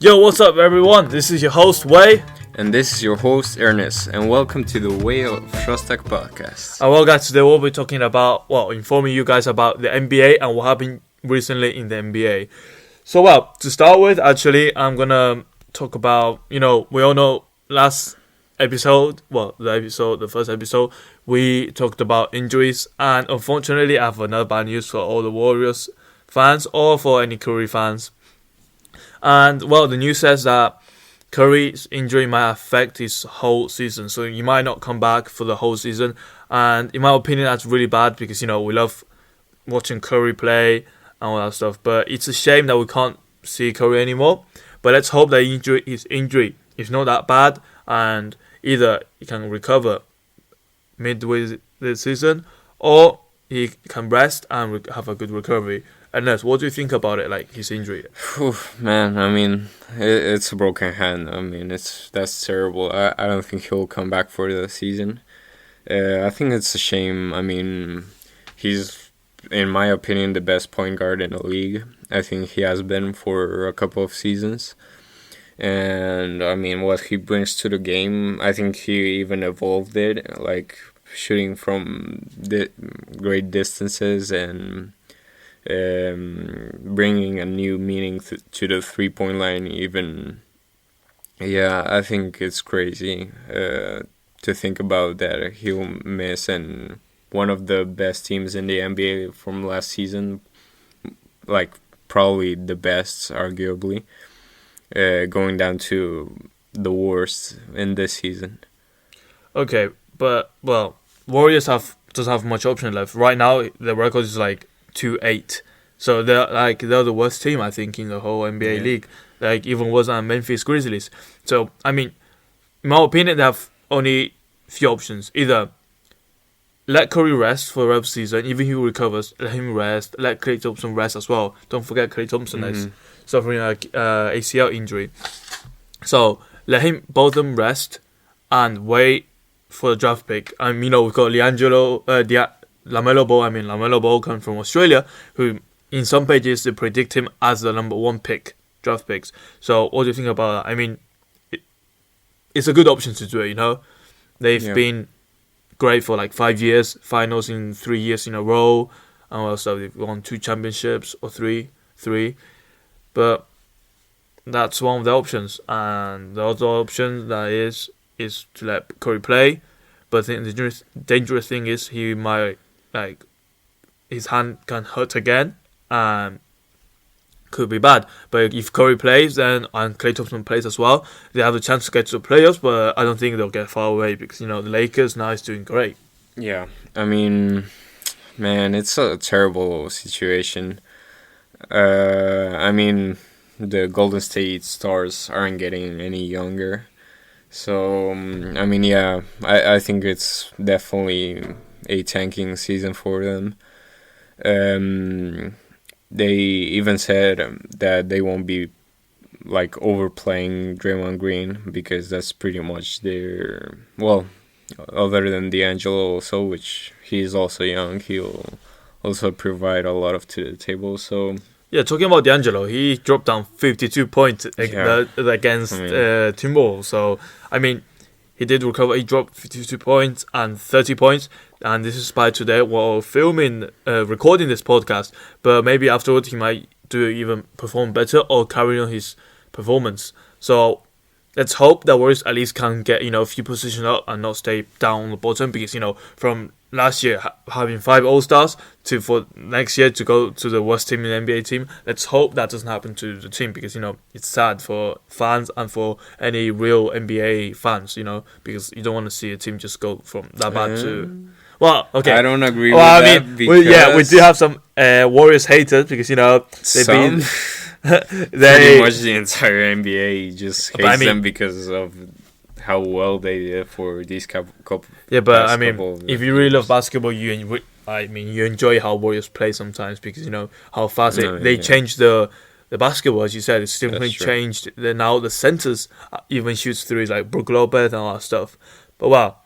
Yo, what's up, everyone? This is your host, Wei. And this is your host, Ernest, and welcome to the Way of Szostak podcast. Well, guys, today we'll be talking about, informing you guys about the NBA and what happened recently in the NBA. So, to start with, actually, I'm gonna talk about, we all know last episode, the first episode, we talked about injuries, and unfortunately, I have another bad news for all the Warriors fans or for any Curry fans. And, the news says that Curry's injury might affect his whole season, so he might not come back for the whole season. And in my opinion, that's really bad because, we love watching Curry play and all that stuff. But it's a shame that we can't see Curry anymore. But let's hope that his injury is not that bad, and either he can recover midway the season, or he can rest and have a good recovery. Ernest, what do you think about it, like his injury? Man, I mean, it's a broken hand. I mean, that's terrible. I don't think he'll come back for the season. I think it's a shame. I mean, he's, in my opinion, the best point guard in the league. I think he has been for a couple of seasons. And, I mean, what he brings to the game, I think he even evolved it, like shooting from great distances and bringing a new meaning to the three-point line. Even, I think it's crazy to think about that he'll miss, and one of the best teams in the NBA from last season, like probably the best, arguably, going down to the worst in this season. Okay, but Warriors doesn't have much option left right now. The record is like 2-8, so they're the worst team, I think, in the whole NBA league. Like even worse than Memphis Grizzlies. So I mean, in my opinion, they have only few options. Either let Curry rest for the rest of the season, even if he recovers, let him rest. Let Klay Thompson rest as well. Don't forget Klay Thompson is suffering like ACL injury. So let both of them rest and wait for the draft pick. And we've got LaMelo Ball comes from Australia, who in some pages they predict him as the number one draft picks. So what do you think about that? I mean, it's a good option to do it, They've been great for like 5 years, finals in 3 years in a row, and also they've won 2 championships or three. But that's one of the options, and the other option that is to let Curry play. But I think the dangerous thing is he might, his hand can hurt again, and could be bad. But if Curry plays, and Klay Thompson plays as well, they have a chance to get to the playoffs. But I don't think they'll get far away because the Lakers now is doing great. Yeah, I mean, man, it's a terrible situation. I mean, the Golden State Stars aren't getting any younger. So, I mean, I think it's definitely a tanking season for them. They even said that they won't be like overplaying Draymond Green because that's pretty much their, other than D'Angelo also, which he's also young, he'll also provide a lot of to the table. So yeah, talking about D'Angelo, he dropped down 52 points against Timberwolves. So I mean, he did recover. He dropped 52 points and 30 points. And this is by today while recording this podcast. But maybe afterwards he might perform better or carry on his performance. So let's hope that Warriors at least can get a few positions up and not stay down on the bottom. Because from last year having 5 All-Stars for next year to go to the worst team in the NBA team, let's hope that doesn't happen to the team, because it's sad for fans and for any real NBA fans, because you don't want to see a team just go from that bad to. Well, okay. I don't agree with that. We do have some Warriors haters because they've been pretty much the entire NBA just hates them because of how well they did for these couple. Yeah, but I mean, if you really love basketball, you enjoy how Warriors play sometimes, because how fast they change the basketball. As you said, it's simply changed. Now the centers even shoots threes like Brook Lopez and all that stuff. But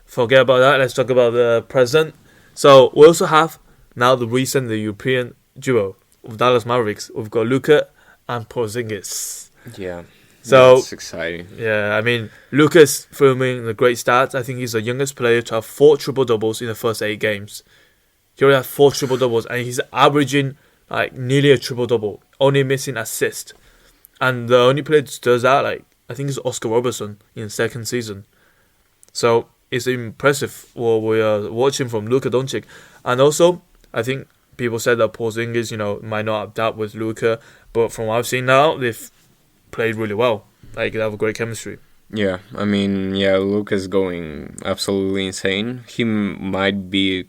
forget about that. Let's talk about the present. So we also have now the European duo of Dallas Mavericks. We've got Luka and Porzingis. Yeah. So That's exciting. yeah, I mean, Lucas filming the great stats. I think he's the youngest player to have 4 triple doubles in the first 8 games. He already has 4 triple doubles, and he's averaging like nearly a triple double, only missing assist. And the only player that does that, like I think, is Oscar Robertson in the second season. So it's impressive what we are watching from Luka Doncic. And also, I think people said that Porzingis, might not adapt with Luka, but from what I've seen now, they've played really well. Like, they have a great chemistry. Yeah, I mean, yeah, Luka's going absolutely insane. He might be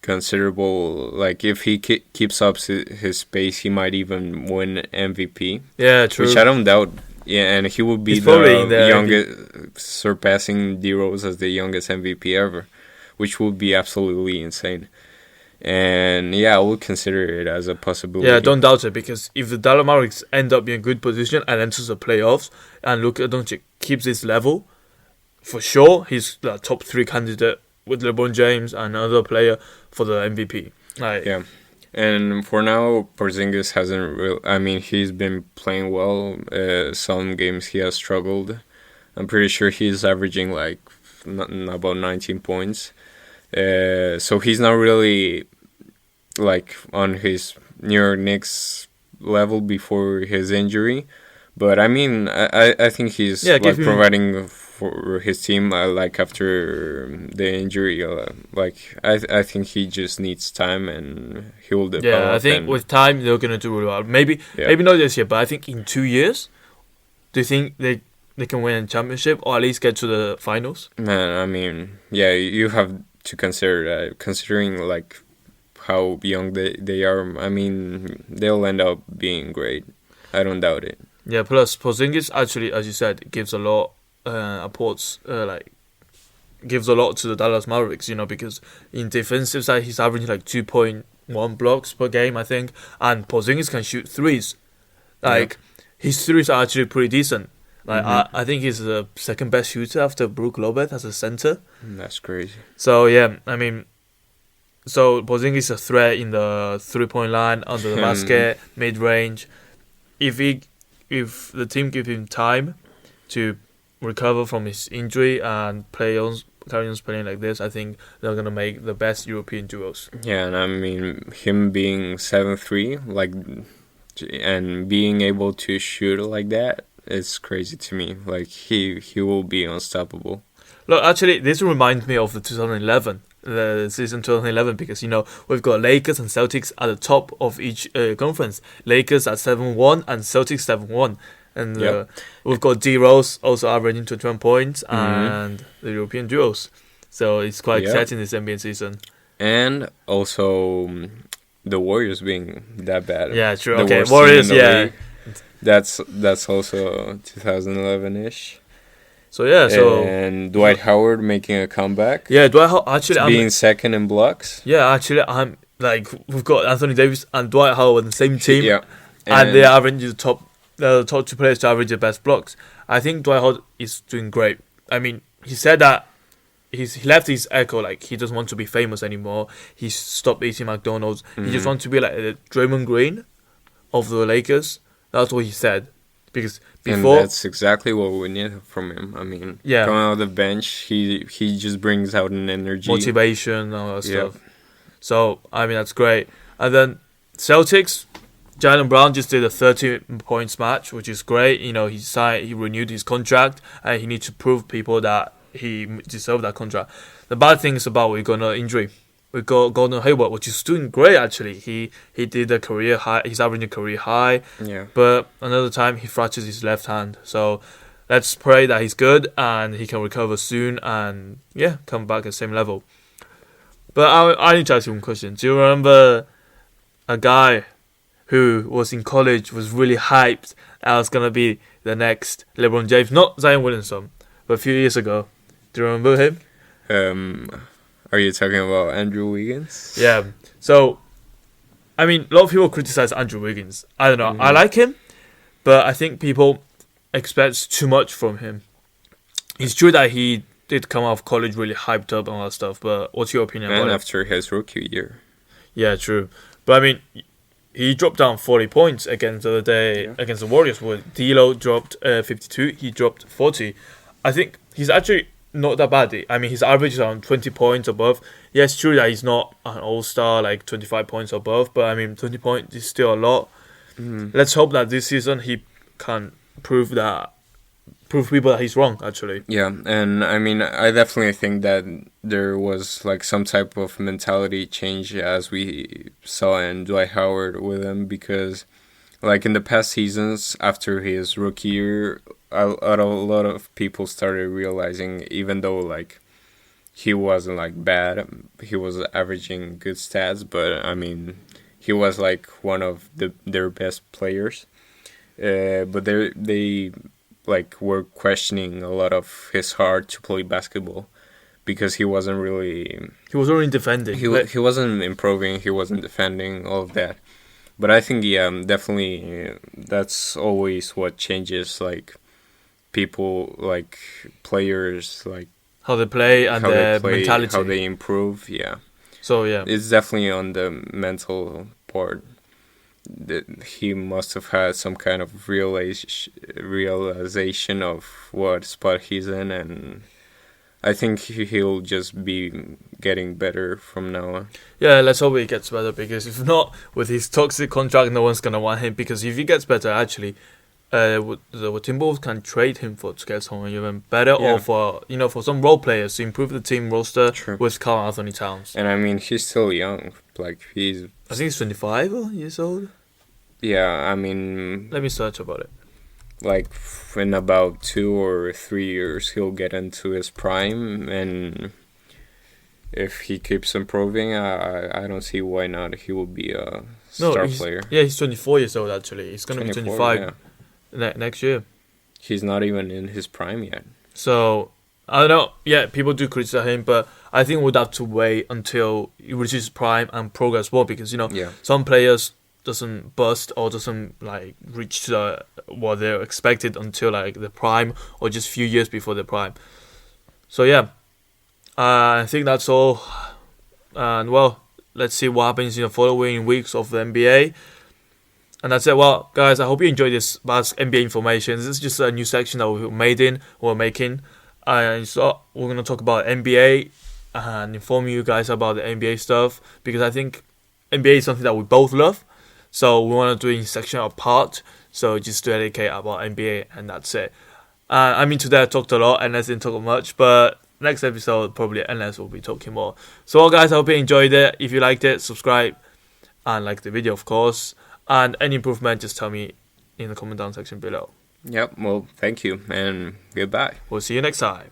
considerable, like, if he keeps up his pace, he might even win MVP. Yeah, true. Which I don't doubt. Yeah, and he will be the youngest, surpassing D Rose as the youngest MVP ever, which would be absolutely insane. And yeah, I would consider it as a possibility. Yeah, don't doubt it, because if the Dallas Mavericks end up in a good position and enters the playoffs, and Luka Doncic keeps this level, for sure he's the top 3 candidate with LeBron James and another player for the MVP. Yeah. And for now, Porzingis hasn't really... I mean, he's been playing well. Some games he has struggled. I'm pretty sure he's averaging like about 19 points. So he's not really like on his New York Knicks level before his injury. But I mean, I think he's providing for his team like after the injury. I think he just needs time and he will develop. Yeah, I think with time they're gonna do really well. Maybe not this year, but I think in 2 years, do you think they can win a championship or at least get to the finals? Man, I mean, yeah, you have to consider that, considering like how young they are. I mean, they'll end up being great. I don't doubt it. Yeah, plus Porzingis actually, as you said, gives a lot, gives a lot to the Dallas Mavericks, because in defensive side, he's averaging like 2.1 blocks per game, I think, and Porzingis can shoot threes. His threes are actually pretty decent. I think he's the second best shooter after Brook Lopez as a center. That's crazy. So, yeah, I mean, Porzingis is a threat in the 3-point line, under the basket, mid-range. If the team give him time to recover from his injury and carry on playing like this, I think they're gonna make the best European duos. Yeah, and I mean, him being 7'3", and being able to shoot like that, it's crazy to me. Like, he will be unstoppable. Look, actually, this reminds me of the season 2011, because we've got Lakers and Celtics at the top of each conference. Lakers at 7-1 and Celtics 7-1, and we've got D Rose also averaging 21 points and the European duos. So it's quite exciting this NBA season. And also the Warriors being that bad. Yeah, true. Okay, Warriors. Yeah, league. That's also 2011-ish. So yeah, and Dwight Howard making a comeback. Yeah, Dwight Howard actually being second in blocks. Yeah, actually, we've got Anthony Davis and Dwight Howard on the same team. Yeah, and they are averaging the top 2 players to average the best blocks. I think Dwight Howard is doing great. I mean, he said that he left his echo, like he doesn't want to be famous anymore. He stopped eating McDonald's. He just wants to be like the Draymond Green of the Lakers. That's what he said. Because before, and that's exactly what we need from him. I mean, coming out of the bench, he just brings out an energy, motivation, all that stuff. So I mean, that's great. And then Celtics, Jaylen Brown just did a 30-point match, which is great. He renewed his contract, and he needs to prove people that he deserved that contract. The bad thing is about we got an injury. We got Gordon Hayward, which is doing great actually. He did a career high. He's averaging a career high. Yeah. But another time he fractures his left hand. So let's pray that he's good and he can recover soon and come back at the same level. But I need to ask you one question. Do you remember a guy who was in college, was really hyped and was gonna be the next LeBron James? Not Zion Williamson, but a few years ago. Do you remember him? Are you talking about Andrew Wiggins? Yeah. So, I mean, a lot of people criticize Andrew Wiggins. I don't know. I like him, but I think people expect too much from him. It's true that he did come out of college really hyped up and all that stuff, but what's your opinion about it? And after his rookie year. Yeah, true. But I mean, he dropped down 40 points against the other day against the Warriors. Where D'Lo dropped 52, he dropped 40. I think he's actually not that bad. I mean, his average is around 20 points above. Yeah, it's true that he's not an all-star, like 25 points above, but I mean, 20 points is still a lot. Let's hope that this season he can prove people that he's wrong, actually. Yeah, and I mean, I definitely think that there was like some type of mentality change as we saw in Dwight Howard with him, because like in the past seasons after his rookie year, a lot of people started realizing, even though like he wasn't like bad, he was averaging good stats, but I mean, he was like one of their best players. But they like were questioning a lot of his heart to play basketball, because he wasn't really defending. He wasn't improving. He wasn't defending, all of that. But I think definitely that's always what changes, like people, like players, like how they play and their mentality, how they improve. Yeah. So yeah, it's definitely on the mental part. That he must have had some kind of realization of what spot he's in, and I think he'll just be getting better from now on. Yeah, let's hope he gets better, because if not, with his toxic contract, no one's gonna want him. Because if he gets better, actually, the Timberwolves can trade him to get someone even better, or for some role players to improve the team roster. True. With Karl Anthony Towns. And I mean, he's still young. Like I think he's 25 years old. Yeah, I mean, let me search about it. Like in about 2 or 3 years, he'll get into his prime, and if he keeps improving, I don't see why not. He will be a star player. Yeah, he's 24 years old actually. He's gonna be 25 next year. He's not even in his prime yet. So I don't know. Yeah, people do criticize him, but I think we'd have to wait until he reaches his prime and progress more, because some players doesn't bust or doesn't like reach what they're expected until like the prime, or just few years before the prime. So yeah, I think that's all. And well, let's see what happens in the following weeks of the NBA. And that's it. Well, guys, I hope you enjoyed this NBA information. This is just a new section that we're making. So we're gonna talk about NBA and inform you guys about the NBA stuff, because I think NBA is something that we both love. So we want to do a section apart. So just to educate about NBA, and that's it. I mean, today I talked a lot and Ernest didn't talk much, but next episode probably Ernest will be talking more. So well, guys, I hope you enjoyed it. If you liked it, subscribe and like the video, of course. And any improvement, just tell me in the comment down section below. Yep. Well, thank you and goodbye. We'll see you next time.